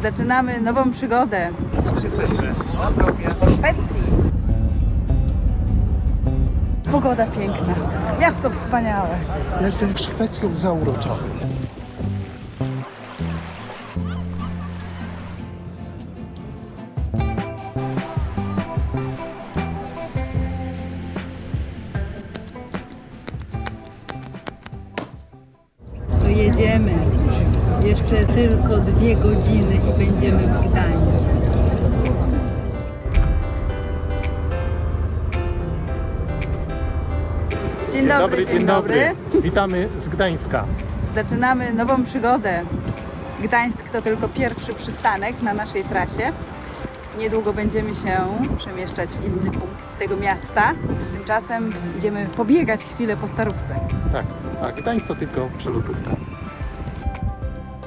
Zaczynamy nową przygodę. Jesteśmy na promie Po Szwecji. Pogoda piękna, miasto wspaniałe. Ja jestem Szwecją zauroczony. To jedziemy. Jeszcze tylko 2 godziny i będziemy w Gdańsku. Dzień dobry, dzień dobry. Witamy z Gdańska. Zaczynamy nową przygodę. Gdańsk to tylko pierwszy przystanek na naszej trasie. Niedługo będziemy się przemieszczać w inny punkt tego miasta. Tymczasem idziemy pobiegać chwilę po Starówce. Tak, a Gdańsk to tylko przelotówka.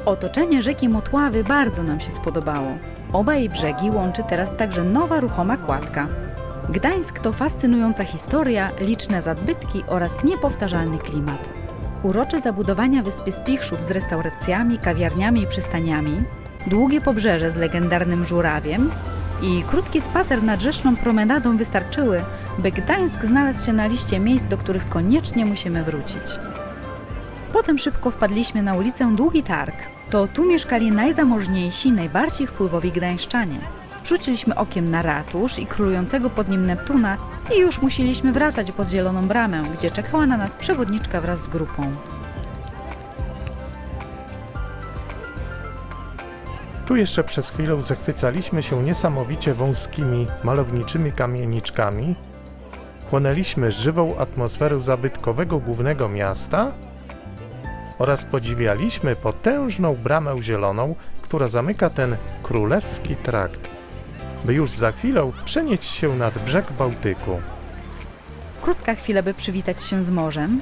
Otoczenie rzeki Motławy bardzo nam się spodobało. Oba jej brzegi łączy teraz także nowa ruchoma kładka. Gdańsk to fascynująca historia, liczne zabytki oraz niepowtarzalny klimat. Urocze zabudowania wyspy Spichrzów z restauracjami, kawiarniami i przystaniami, długie pobrzeże z legendarnym żurawiem i krótki spacer nad rzeczną promenadą wystarczyły, by Gdańsk znalazł się na liście miejsc, do których koniecznie musimy wrócić. Potem szybko wpadliśmy na ulicę Długi Targ. To tu mieszkali najzamożniejsi, najbardziej wpływowi gdańszczanie. Rzuciliśmy okiem na ratusz i królującego pod nim Neptuna i już musieliśmy wracać pod Zieloną Bramę, gdzie czekała na nas przewodniczka wraz z grupą. Tu jeszcze przez chwilę zachwycaliśmy się niesamowicie wąskimi, malowniczymi kamieniczkami, chłonęliśmy żywą atmosferę zabytkowego głównego miasta oraz podziwialiśmy potężną bramę zieloną, która zamyka ten królewski trakt, by już za chwilę przenieść się nad brzeg Bałtyku. Krótka chwila, by przywitać się z morzem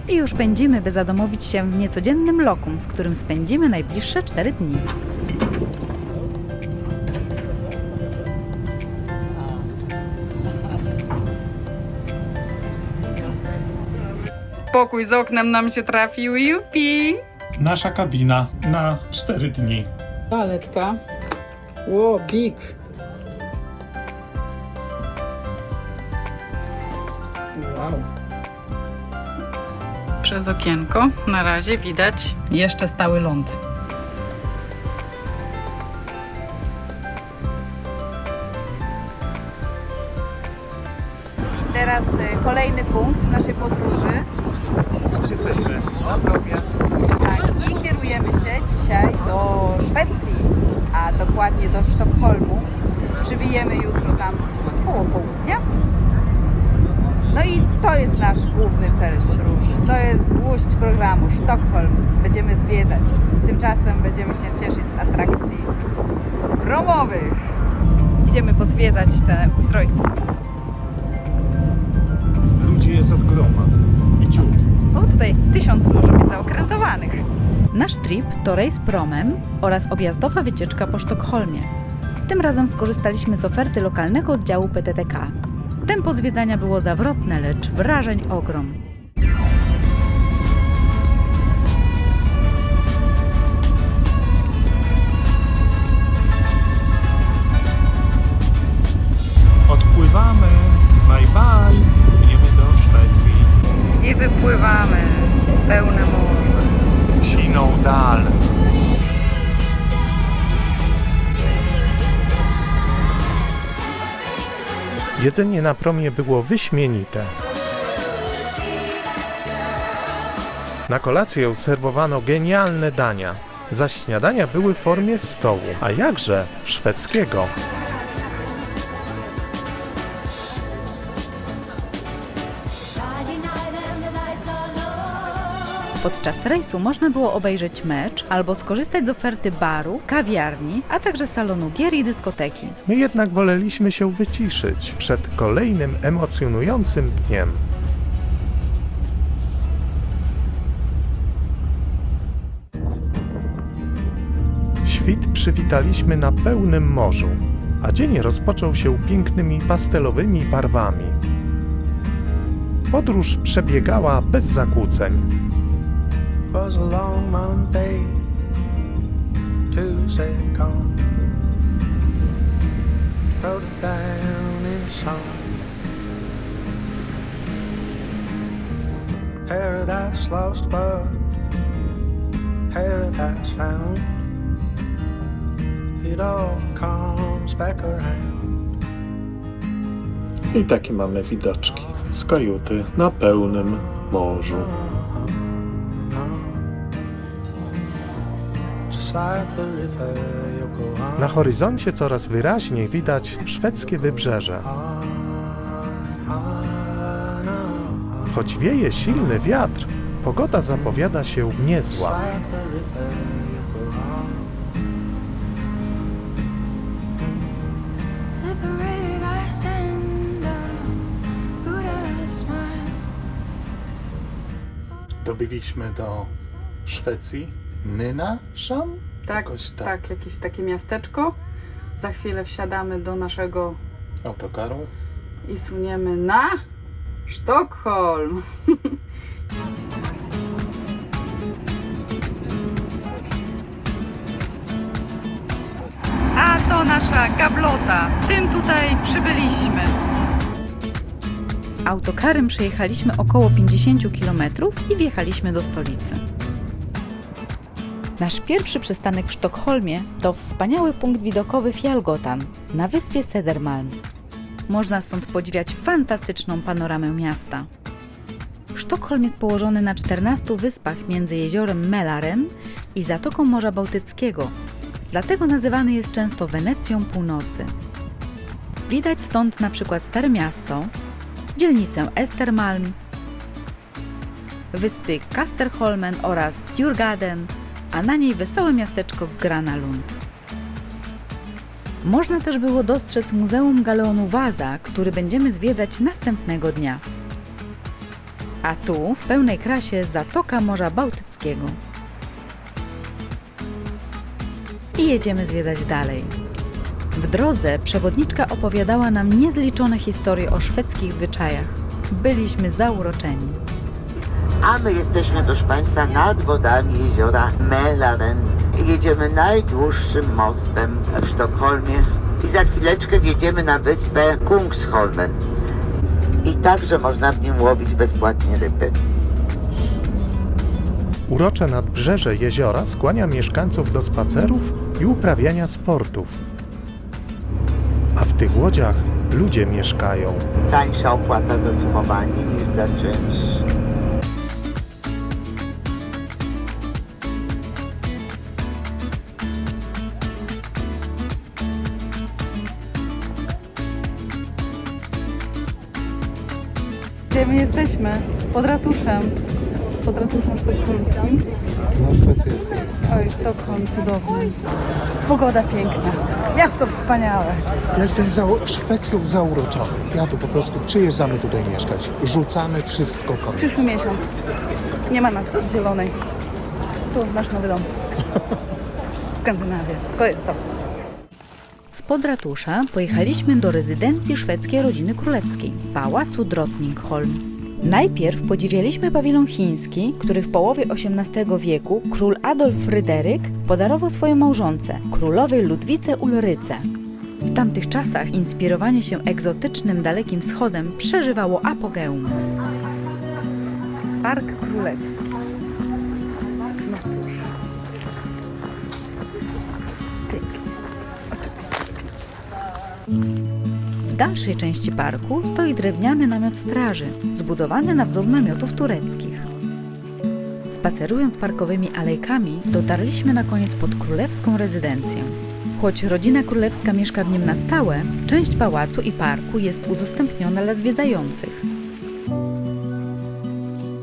i już pędzimy, by zadomowić się w niecodziennym lokum, w którym spędzimy najbliższe 4 dni. Pokój z oknem nam się trafił, jupi! Nasza kabina na 4 dni. Toaletka. Ło, big! Wow. Przez okienko na razie widać jeszcze stały ląd. Teraz kolejny punkt naszej podróży. Jesteśmy na promie. Tak, i kierujemy się dzisiaj do Szwecji, a dokładnie do Sztokholmu. Przybijemy jutro tam koło południa. No i to jest nasz główny cel podróży. To jest gwóźdź programu Sztokholm. Będziemy zwiedzać. Tymczasem będziemy się cieszyć z atrakcji promowych. Idziemy pozwiedzać te ustrojstwa. Ludzi jest od groma i ciut. O, tutaj 1000 może być zaokrętowanych. Nasz trip to rejs promem oraz objazdowa wycieczka po Sztokholmie. Tym razem skorzystaliśmy z oferty lokalnego oddziału PTTK. Tempo zwiedzania było zawrotne, lecz wrażeń ogrom. Odpływamy. Bye bye. Płyniemy do Szwecji. I wypływamy. Pełne morze. Siną dal. Jedzenie na promie było wyśmienite. Na kolację serwowano genialne dania, zaś śniadania były w formie stołu, a jakże szwedzkiego. Podczas rejsu można było obejrzeć mecz albo skorzystać z oferty baru, kawiarni, a także salonu gier i dyskoteki. My jednak woleliśmy się wyciszyć przed kolejnym emocjonującym dniem. Świt przywitaliśmy na pełnym morzu, a dzień rozpoczął się pięknymi pastelowymi barwami. Podróż przebiegała bez zakłóceń. Was a long Monday to say come. Wrote it down in a song. Paradise lost, but paradise found. It all comes back around. I takie mamy widoczki z kajuty na pełnym morzu. Just like the river, you'll go on. Na horyzoncie coraz wyraźniej widać szwedzkie wybrzeże. Choć wieje silny wiatr, pogoda zapowiada się niezła. Liberated I send a Buddha smile. Dobiliśmy do Szwecji. Nynäshamn? Tak, Jakoś tak. tak, jakieś takie miasteczko. Za chwilę wsiadamy do naszego Autokaru. i suniemy na Sztokholm. A to nasza gablota. Tym tutaj przybyliśmy. Autokarem przejechaliśmy około 50 km i wjechaliśmy do stolicy. Nasz pierwszy przystanek w Sztokholmie to wspaniały punkt widokowy Fjällgatan na wyspie Södermalm. Można stąd podziwiać fantastyczną panoramę miasta. Sztokholm jest położony na 14 wyspach między jeziorem Mälaren i Zatoką Morza Bałtyckiego, dlatego nazywany jest często Wenecją Północy. Widać stąd na przykład Stare Miasto, dzielnicę Östermalm, wyspy Kasterholmen oraz Djurgården, a na niej wesołe miasteczko Gröna Lund. Można też było dostrzec Muzeum Galeonu Vasa, który będziemy zwiedzać następnego dnia. A tu w pełnej krasie Zatoka Morza Bałtyckiego. I jedziemy zwiedzać dalej. W drodze przewodniczka opowiadała nam niezliczone historie o szwedzkich zwyczajach. Byliśmy zauroczeni. A my jesteśmy, proszę Państwa, nad wodami jeziora Mälaren. Jedziemy najdłuższym mostem w Sztokholmie i za chwileczkę wjedziemy na wyspę Kungsholmen. I także można w nim łowić bezpłatnie ryby. Urocze nadbrzeże jeziora skłania mieszkańców do spacerów i uprawiania sportów. A w tych łodziach ludzie mieszkają. Tańsza opłata za cumowanie niż za czynsz. Gdzie my jesteśmy? Pod ratuszem sztokholmskim. No Szwecja jest piękna. Oj, Sztokholm cudowny. Pogoda piękna. Miasto wspaniałe. Ja jestem Szwecją zauroczony. Ja tu po prostu przyjeżdżamy tutaj mieszkać. Rzucamy wszystko koniec. Przyszły miesiąc. Nie ma nas w zielonej. Tu nasz nowy dom. Skandynawia. To jest to. Spod ratusza pojechaliśmy do rezydencji szwedzkiej rodziny królewskiej, pałacu Drottningholm. Najpierw podziwialiśmy pawilon chiński, który w połowie XVIII wieku król Adolf Fryderyk podarował swojej małżonce, królowej Ludwice Ulryce. W tamtych czasach inspirowanie się egzotycznym Dalekim Wschodem przeżywało apogeum. Park Królewski. No cóż. Pięknie. Oczywiście. W dalszej części parku stoi drewniany namiot straży, zbudowany na wzór namiotów tureckich. Spacerując parkowymi alejkami, dotarliśmy na koniec pod królewską rezydencję. Choć rodzina królewska mieszka w nim na stałe, część pałacu i parku jest udostępniona dla zwiedzających.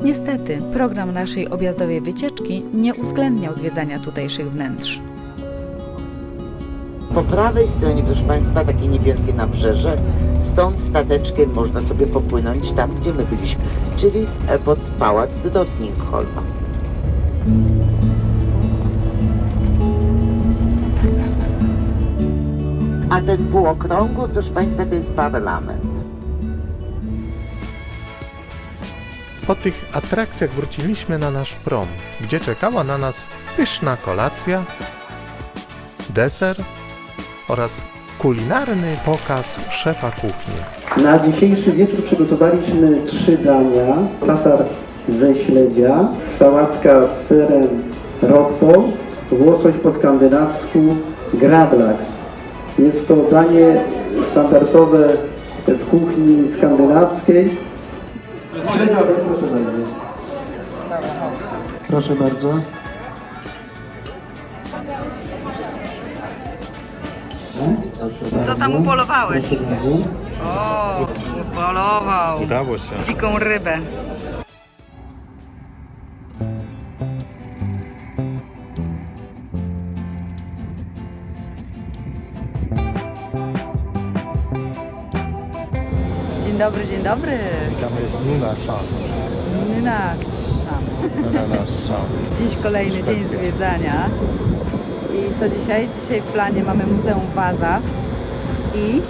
Niestety, program naszej objazdowej wycieczki nie uwzględniał zwiedzania tutejszych wnętrz. Po prawej stronie, proszę Państwa, takie niewielkie nabrzeże. Stąd stateczkiem można sobie popłynąć tam, gdzie my byliśmy, czyli pod pałac Drottningholma. A ten półokrągły, proszę Państwa, to jest parlament. Po tych atrakcjach wróciliśmy na nasz prom, gdzie czekała na nas pyszna kolacja deser oraz kulinarny pokaz szefa kuchni. Na dzisiejszy wieczór przygotowaliśmy 3 dania. Tatar ze śledzia, sałatka z serem rotbo, łosoś po skandynawsku, gravlax. Jest to danie standardowe w kuchni skandynawskiej. Śledziowe, proszę bardzo. Proszę bardzo. Co tam upolowałeś? O, upolował Udało się. dziką rybę. Dzień dobry, dzień dobry. Tam jest Nuna Szan. Dziś kolejny dzień zwiedzania. I co dzisiaj? Dzisiaj w planie mamy Muzeum Wasa i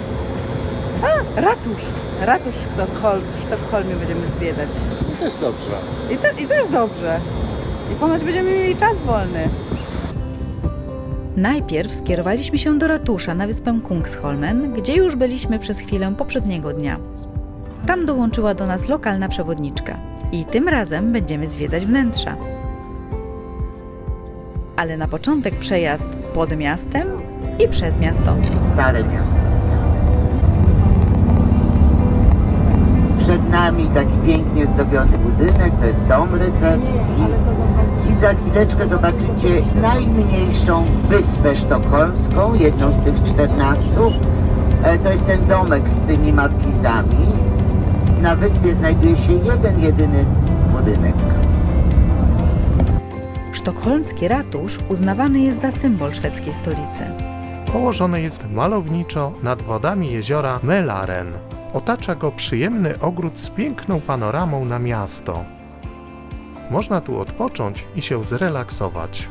ratusz. Ratusz w Sztokholmie będziemy zwiedzać. I też dobrze. I też dobrze. I ponoć będziemy mieli czas wolny. Najpierw skierowaliśmy się do ratusza na wyspę Kungsholmen, gdzie już byliśmy przez chwilę poprzedniego dnia. Tam dołączyła do nas lokalna przewodniczka i tym razem będziemy zwiedzać wnętrza. Ale na początek przejazd pod miastem i przez miasto. Stare miasto. Przed nami taki pięknie zdobiony budynek, to jest dom rycerski. I za chwileczkę zobaczycie najmniejszą wyspę sztokholmską, jedną z tych 14. To jest ten domek z tymi markizami. Na wyspie znajduje się jeden, jedyny budynek. Sztokholmski ratusz uznawany jest za symbol szwedzkiej stolicy. Położony jest malowniczo nad wodami jeziora Mälaren. Otacza go przyjemny ogród z piękną panoramą na miasto. Można tu odpocząć i się zrelaksować.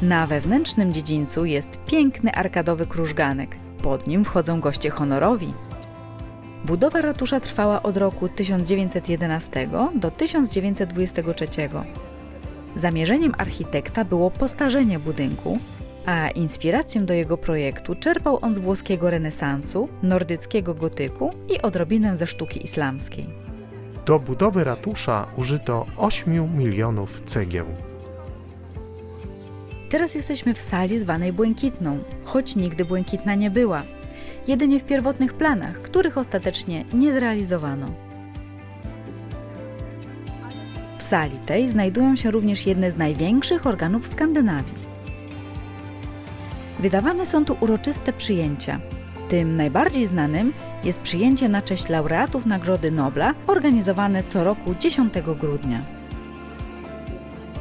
Na wewnętrznym dziedzińcu jest piękny arkadowy krużganek. Pod nim wchodzą goście honorowi. Budowa ratusza trwała od roku 1911 do 1923. Zamierzeniem architekta było postarzenie budynku, a inspirację do jego projektu czerpał on z włoskiego renesansu, nordyckiego gotyku i odrobinę ze sztuki islamskiej. Do budowy ratusza użyto 8 milionów cegieł. Teraz jesteśmy w sali zwanej Błękitną, choć nigdy błękitna nie była. Jedynie w pierwotnych planach, których ostatecznie nie zrealizowano. W sali tej znajdują się również jedne z największych organów w Skandynawii. Wydawane są tu uroczyste przyjęcia. Tym najbardziej znanym jest przyjęcie na cześć laureatów Nagrody Nobla, organizowane co roku 10 grudnia.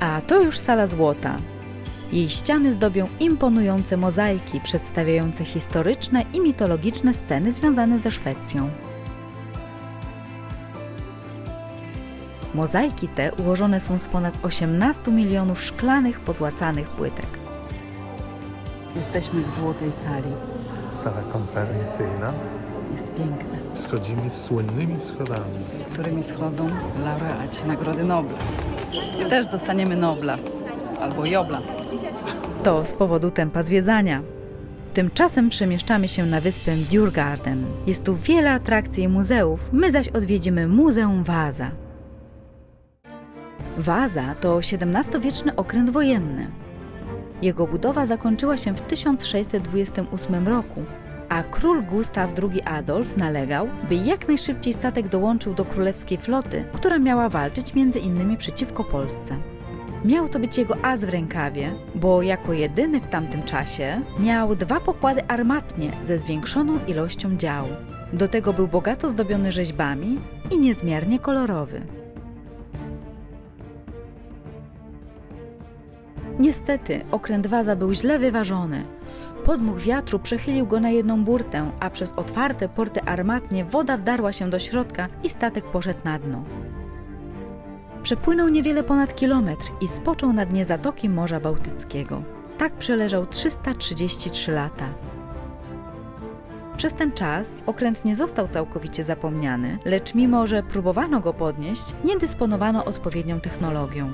A to już sala złota. Jej ściany zdobią imponujące mozaiki przedstawiające historyczne i mitologiczne sceny związane ze Szwecją. Mozaiki te ułożone są z ponad 18 milionów szklanych, pozłacanych płytek. Jesteśmy w złotej sali. Sala konferencyjna. Jest piękna. Schodzimy słynnymi schodami. Którymi schodzą laureaci Nagrody Nobla. My też dostaniemy Nobla. Albo Jobla. To z powodu tempa zwiedzania. Tymczasem przemieszczamy się na wyspę Djurgarden. Jest tu wiele atrakcji i muzeów, my zaś odwiedzimy Muzeum Wasa. Wasa to XVII-wieczny okręt wojenny. Jego budowa zakończyła się w 1628 roku, a król Gustaw II Adolf nalegał, by jak najszybciej statek dołączył do królewskiej floty, która miała walczyć m.in. przeciwko Polsce. Miał to być jego as w rękawie, bo jako jedyny w tamtym czasie miał 2 pokłady armatnie ze zwiększoną ilością działu. Do tego był bogato zdobiony rzeźbami i niezmiernie kolorowy. Niestety, okręt Wasa był źle wyważony. Podmuch wiatru przechylił go na jedną burtę, a przez otwarte porty armatnie woda wdarła się do środka i statek poszedł na dno. Przepłynął niewiele ponad kilometr i spoczął na dnie zatoki Morza Bałtyckiego. Tak przeleżał 333 lata. Przez ten czas okręt nie został całkowicie zapomniany, lecz mimo, że próbowano go podnieść, nie dysponowano odpowiednią technologią.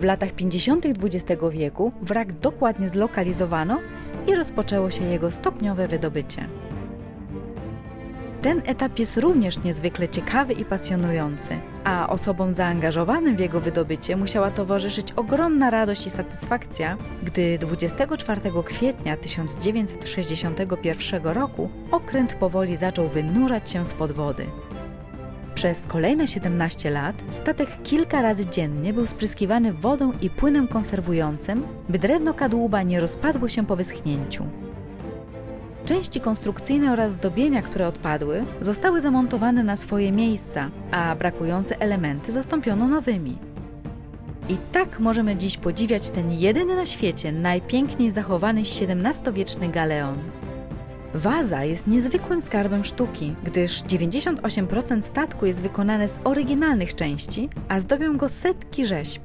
W latach 50. XX wieku wrak dokładnie zlokalizowano i rozpoczęło się jego stopniowe wydobycie. Ten etap jest również niezwykle ciekawy i pasjonujący, a osobom zaangażowanym w jego wydobycie musiała towarzyszyć ogromna radość i satysfakcja, gdy 24 kwietnia 1961 roku okręt powoli zaczął wynurzać się spod wody. Przez kolejne 17 lat statek kilka razy dziennie był spryskiwany wodą i płynem konserwującym, by drewno kadłuba nie rozpadło się po wyschnięciu. Części konstrukcyjne oraz zdobienia, które odpadły, zostały zamontowane na swoje miejsca, a brakujące elementy zastąpiono nowymi. I tak możemy dziś podziwiać ten jedyny na świecie, najpiękniej zachowany XVII-wieczny galeon. Waza jest niezwykłym skarbem sztuki, gdyż 98% statku jest wykonane z oryginalnych części, a zdobią go setki rzeźb.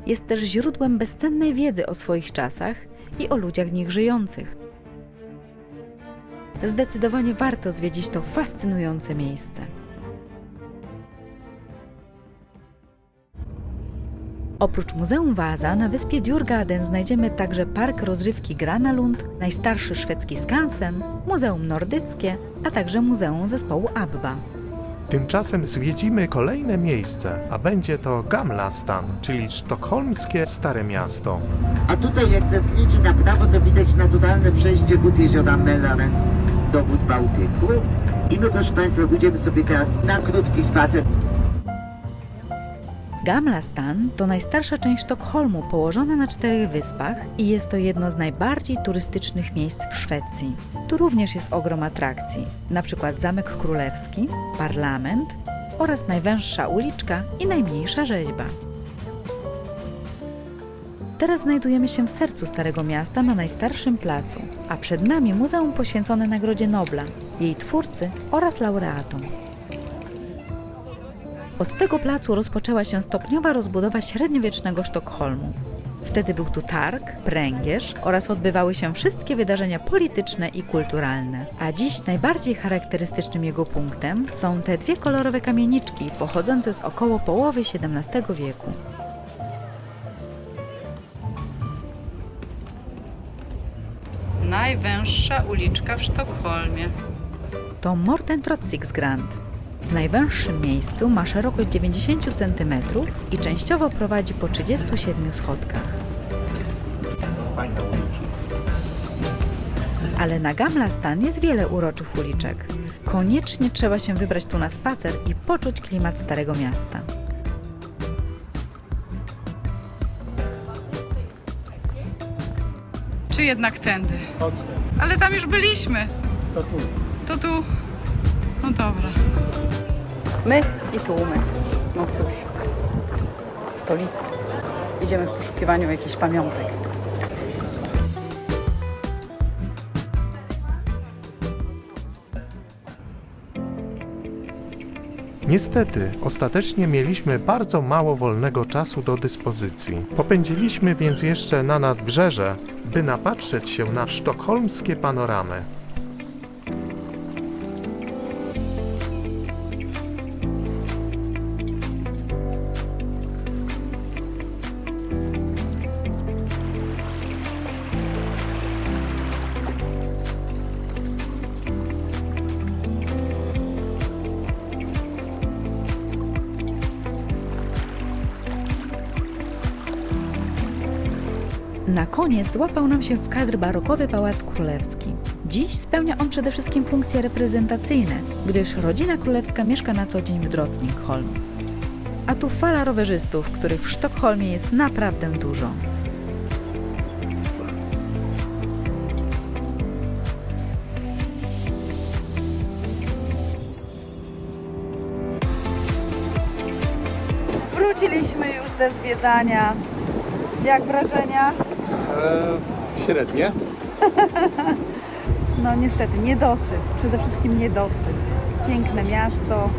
Jest też źródłem bezcennej wiedzy o swoich czasach i o ludziach w nich żyjących. Zdecydowanie warto zwiedzić to fascynujące miejsce. Oprócz Muzeum Wasa na wyspie Djurgården znajdziemy także park rozrywki Gröna Lund, najstarszy szwedzki skansen, muzeum nordyckie, a także muzeum zespołu ABBA. Tymczasem zwiedzimy kolejne miejsce, a będzie to Gamla stan, czyli sztokholmskie Stare Miasto. A tutaj jak zerkniecie na prawo, to widać naturalne przejście wód jeziora Mälaren do wód Bałtyku. I my, proszę Państwa, pójdziemy sobie teraz na krótki spacer. Gamla stan to najstarsza część Sztokholmu położona na 4 wyspach i jest to jedno z najbardziej turystycznych miejsc w Szwecji. Tu również jest ogrom atrakcji, np. Zamek Królewski, Parlament oraz najwęższa uliczka i najmniejsza rzeźba. Teraz znajdujemy się w sercu Starego Miasta na najstarszym placu, a przed nami muzeum poświęcone Nagrodzie Nobla, jej twórcy oraz laureatom. Od tego placu rozpoczęła się stopniowa rozbudowa średniowiecznego Sztokholmu. Wtedy był tu targ, pręgierz oraz odbywały się wszystkie wydarzenia polityczne i kulturalne. A dziś najbardziej charakterystycznym jego punktem są te 2 kolorowe kamieniczki pochodzące z około połowy XVII wieku. Najwęższa uliczka w Sztokholmie. To Mortentrotsigsgrand. W najwęższym miejscu ma szerokość 90 cm i częściowo prowadzi po 37 schodkach. Ale na Gamla stan jest wiele uroczych uliczek. Koniecznie trzeba się wybrać tu na spacer i poczuć klimat Starego Miasta. Czy jednak tędy? Ale tam już byliśmy. To tu. No dobra. My i tłumy. No cóż. Stolica. Idziemy w poszukiwaniu jakichś pamiątek. Niestety, ostatecznie mieliśmy bardzo mało wolnego czasu do dyspozycji. Popędziliśmy więc jeszcze na nadbrzeże, by napatrzeć się na sztokholmskie panoramy. Na koniec złapał nam się w kadr barokowy Pałac Królewski. Dziś spełnia on przede wszystkim funkcje reprezentacyjne, gdyż rodzina królewska mieszka na co dzień w Drottningholm. A tu fala rowerzystów, których w Sztokholmie jest naprawdę dużo. Wróciliśmy już ze zwiedzania. Jak wrażenia? Średnie. No niestety, niedosyt. Przede wszystkim niedosyt. Piękne miasto,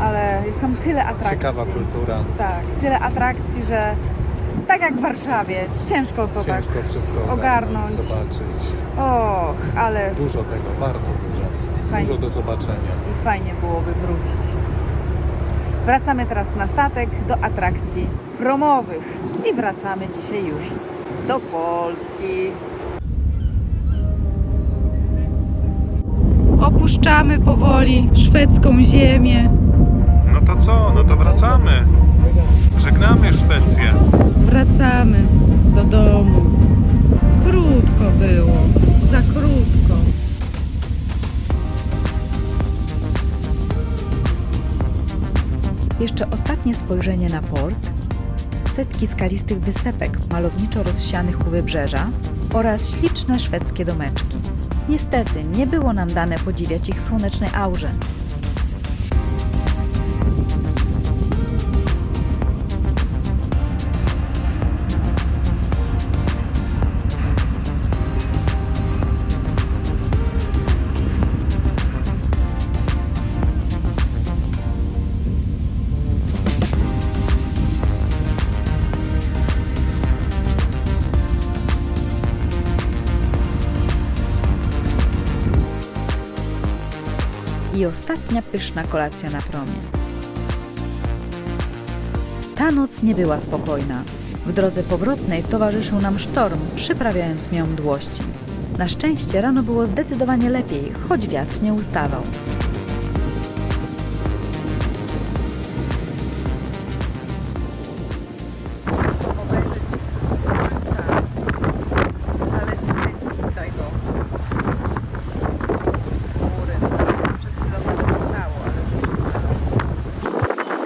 ale jest tam tyle atrakcji. Ciekawa kultura. Tak, tyle atrakcji, że tak jak w Warszawie, ciężko to Ciężko tak wszystko ogarnąć. zobaczyć. Och, ale Dużo tego, bardzo dużo. Fajnie. Dużo do zobaczenia. fajnie byłoby wrócić. Wracamy teraz na statek do atrakcji promowych. I wracamy dzisiaj już do Polski. Opuszczamy powoli szwedzką ziemię. No to co? No to wracamy. Żegnamy Szwecję. Wracamy do domu. Krótko było, za krótko. Jeszcze ostatnie spojrzenie na port, setki skalistych wysepek malowniczo rozsianych u wybrzeża oraz śliczne szwedzkie domeczki. Niestety nie było nam dane podziwiać ich w słonecznej aurze. I ostatnia pyszna kolacja na promie. Ta noc nie była spokojna. W drodze powrotnej towarzyszył nam sztorm, przyprawiając mię mdłości. Na szczęście rano było zdecydowanie lepiej, choć wiatr nie ustawał. Ale dzisiaj nic z tego. Góry. Przed chwilą to wyglądało, ale już przestało.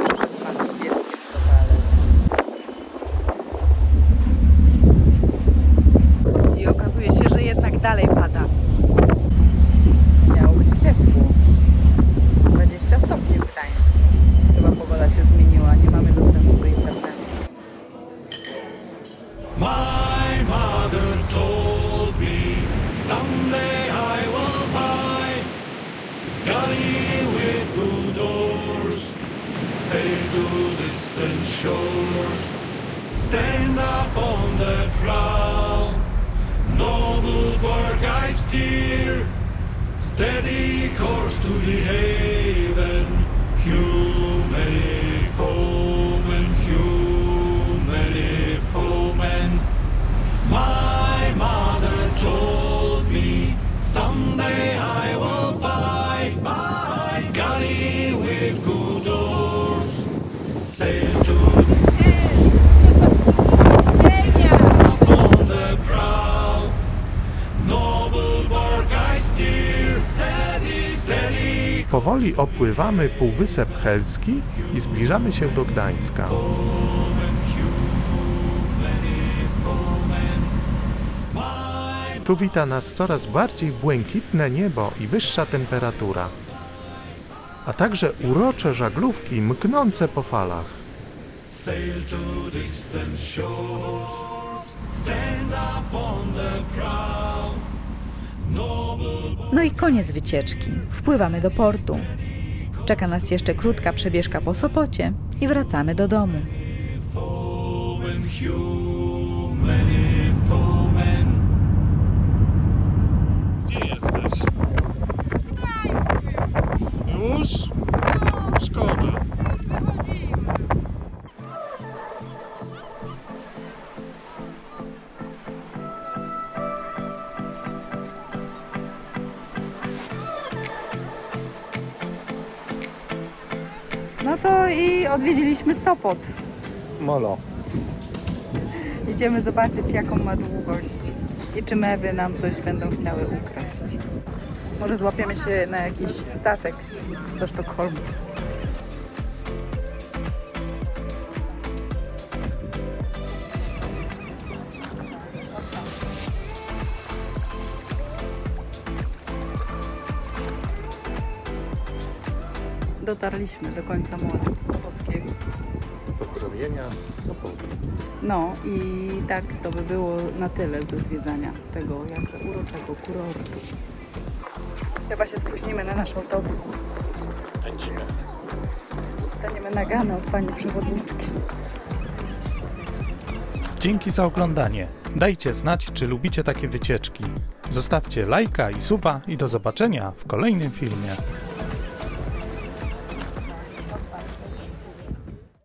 Przyszedł pan z pieskiem do toalety. I okazuje się, że jednak dalej pada. Miało być ciepło. 20 stopni w Gdańsku. Chyba pogoda się zmieniła, nie mamy dostępu do internetu. My mother told me someday I will buy galley with blue doors, sail to distant shores, stand up on the prow, noble bark I steer, steady course to the haven, humany foemen, humany foemen. My mother told me someday I will buy galley with good oars, sail to up on the prow, noble bark I steer, steady, steady. Powoli opływamy Półwysep Helski i zbliżamy się do Gdańska. Tu wita nas coraz bardziej błękitne niebo i wyższa temperatura, a także urocze żaglówki mknące po falach. Sail to distant shores, stand up on the prow, noble No i koniec wycieczki. Wpływamy do portu. Czeka nas jeszcze krótka przebieżka po Sopocie i wracamy do domu. foemen, humany foemen. Gdzie jesteś? Już? Szkoda. No to i odwiedziliśmy Sopot. Molo. Idziemy zobaczyć, jaką ma długość i czy mewy nam coś będą chciały ukraść. Może złapiemy się na jakiś statek do Sztokholmu. Dotarliśmy do końca Mola Sopockiego. Pozdrowienia z Sopotu. No i tak to by było na tyle ze zwiedzania tego jakże uroczego kurortu. Chyba się spóźnimy na nasz autobus. Pędzimy. Dostaniemy nagany od pani przewodniczki. Dzięki za oglądanie. Dajcie znać, czy lubicie takie wycieczki. Zostawcie lajka i suba i do zobaczenia w kolejnym filmie.